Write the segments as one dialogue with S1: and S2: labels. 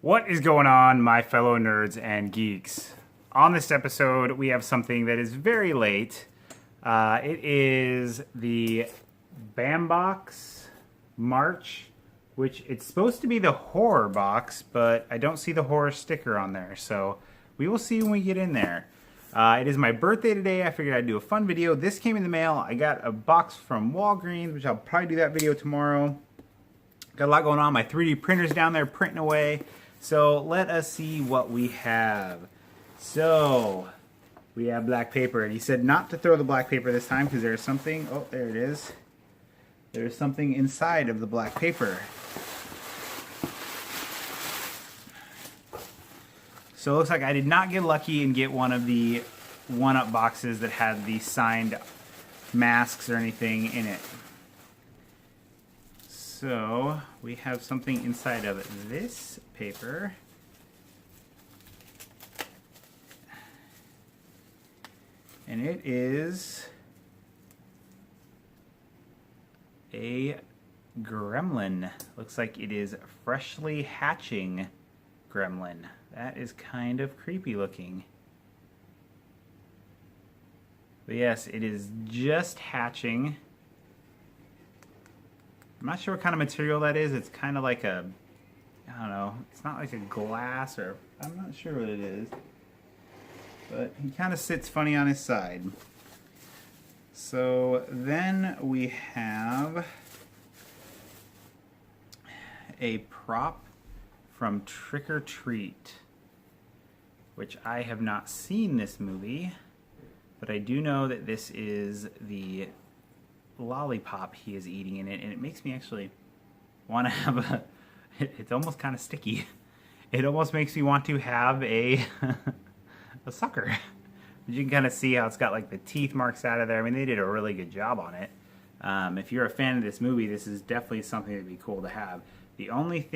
S1: What is going on, my fellow nerds and geeks? On this episode, we have something that is very late. It is the Bambox March, which it's supposed to be the horror box, but I don't see the horror sticker on there, so we will see when we get in there. It is my birthday today. I figured I'd do a fun video. This came in the mail. I got a box from Walgreens, which I'll probably do that video tomorrow. Got a lot going on. My 3D printer's down there printing away. So let us see what we have. So we have black paper, and he said not to throw the black paper this time because there's something. Oh, there it is. There's something inside of the black paper. So it looks like I did not get lucky and get one of the one-up boxes that had the signed masks or anything in it. So we have something inside of this paper. And it is a gremlin. Looks like it is freshly hatching gremlin. That is kind of creepy looking. But yes, it is just hatching. I'm not sure what kind of material that is. It's kind of like a, I don't know, it's not like a glass or, I'm not sure what it is. But he kind of sits funny on his side. So then we have a prop from Trick or Treat, which I have not seen this movie, but I do know that this is the lollipop he is eating in it, and it makes me actually want to have a, it's almost kind of sticky. It almost makes me want to have a a sucker. But you can kind of see how it's got like the teeth marks out of there. I mean, they did a really good job on it. If you're a fan of this movie, this is definitely something that'd be cool to have. The only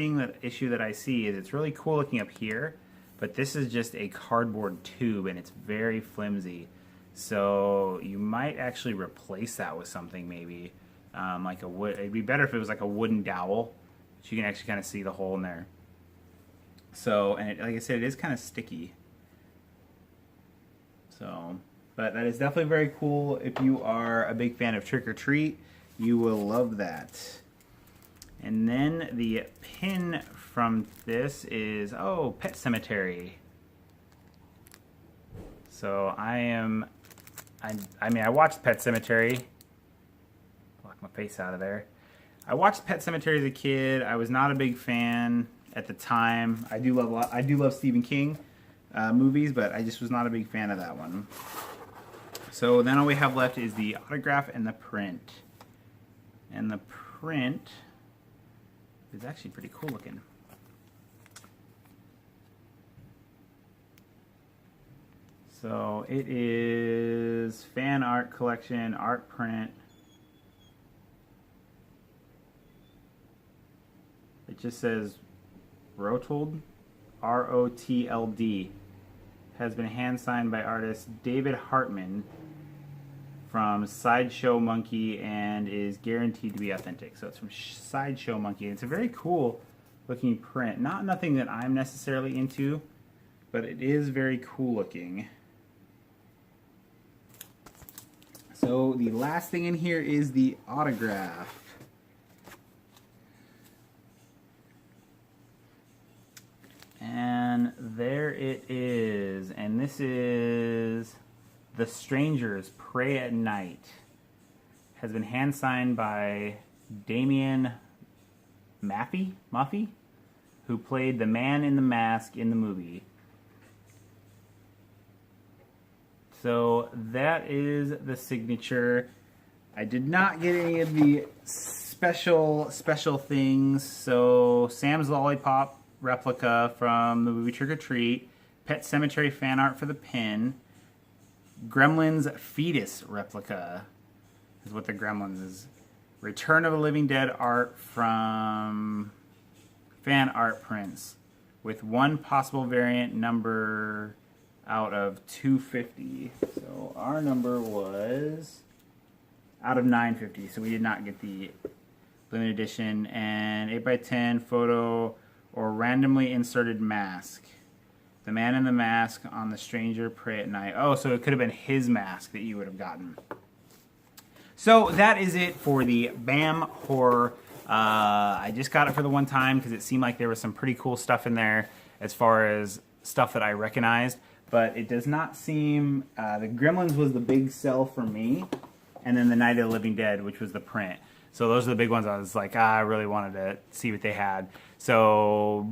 S1: issue that I see is it's really cool looking up here, but this is just a cardboard tube and it's very flimsy. So you might actually replace that with something maybe, like a wood. It'd be better if it was like a wooden dowel, so you can actually kind of see the hole in there. So, and like I said, it is kind of sticky. So, but that is definitely very cool. If you are a big fan of Trick or Treat, you will love that. And then the pin from this is, oh, Pet Cemetery. So I mean, I watched Pet Cemetery. Block my face out of there. I watched Pet Cemetery as a kid. I was not a big fan at the time. I do love Stephen King movies, but I just was not a big fan of that one. So then all we have left is the autograph and the print. And the print is actually pretty cool looking. So it is fan art collection, art print. It just says Rotld, R-O-T-L-D. Has been hand signed by artist David Hartman from Sideshow Monkey and is guaranteed to be authentic. So it's from Sideshow Monkey. It's a very cool looking print. Nothing that I'm necessarily into, but it is very cool looking. So the last thing in here is the autograph. And there it is. And this is The Strangers Pray at Night. Has been hand signed by Damien Maffei, who played the man in the mask in the movie. So that is the signature. I did not get any of the special things. So Sam's Lollipop replica from the movie Trick or Treat, Pet Cemetery fan art for the pin, Gremlins fetus replica is what the Gremlins is. Return of the Living Dead art from fan art prints with one possible variant number out of 250. So our number was out of 950, so we did not get the limited edition. And 8x10 photo or randomly inserted mask. The man in the mask on the stranger prey at night. Oh, so it could have been his mask that you would have gotten. So that is it for the BAM Horror. I just got it for the one time because it seemed like there was some pretty cool stuff in there as far as stuff that I recognized. But it does not seem... the Gremlins was the big sell for me. And then the Night of the Living Dead, which was the print. So those are the big ones I was like, I really wanted to see what they had. So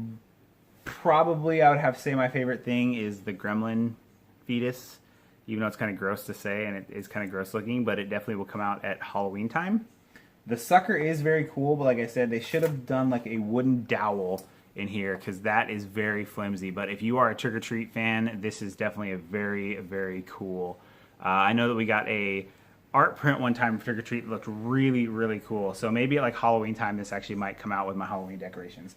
S1: probably I would have to say my favorite thing is the Gremlin fetus. Even though it's kind of gross to say and it is kind of gross looking, but it definitely will come out at Halloween time. The sucker is very cool, but like I said, they should have done like a wooden dowel in here because that is very flimsy. But if you are a Trick or Treat fan, this is definitely a very, very cool. I know that we got a art print one time for Trick or Treat that looked really, really cool. So maybe at like Halloween time, this actually might come out with my Halloween decorations.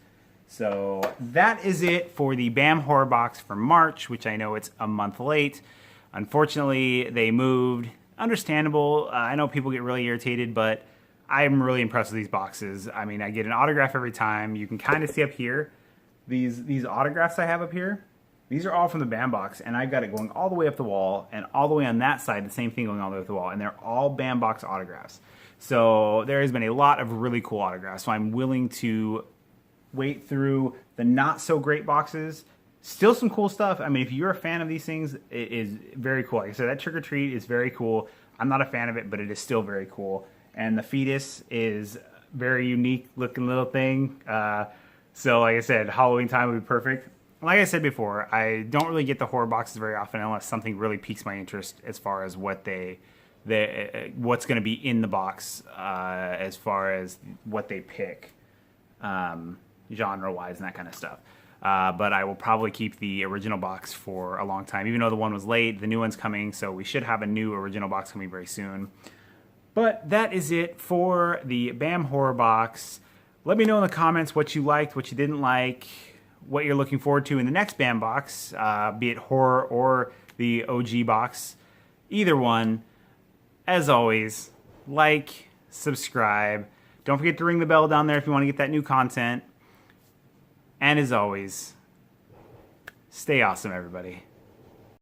S1: So that is it for the BAM Horror Box for March, which I know it's a month late. Unfortunately, they moved. Understandable. I know people get really irritated, but I'm really impressed with these boxes. I mean, I get an autograph every time. You can kind of see up here, these autographs I have up here, these are all from the BAM box, and I've got it going all the way up the wall, and all the way on that side, the same thing going all the way up the wall, and they're all BAM box autographs. So there has been a lot of really cool autographs, so I'm willing to wait through the not-so-great boxes. Still some cool stuff. I mean, if you're a fan of these things, it is very cool. Like I said, that Trick or Treat is very cool. I'm not a fan of it, but it is still very cool. And the fetus is very unique looking little thing. So like I said, Halloween time would be perfect. Like I said before, I don't really get the horror boxes very often unless something really piques my interest as far as what what's going to be in the box, as far as what they pick, genre-wise and that kind of stuff. But I will probably keep the original box for a long time. Even though the one was late, the new one's coming, so we should have a new original box coming very soon. But that is it for the BAM Horror Box. Let me know in the comments what you liked, what you didn't like, what you're looking forward to in the next BAM box, be it horror or the OG box. Either one. As always, like, subscribe. Don't forget to ring the bell down there if you want to get that new content. And as always, stay awesome, everybody.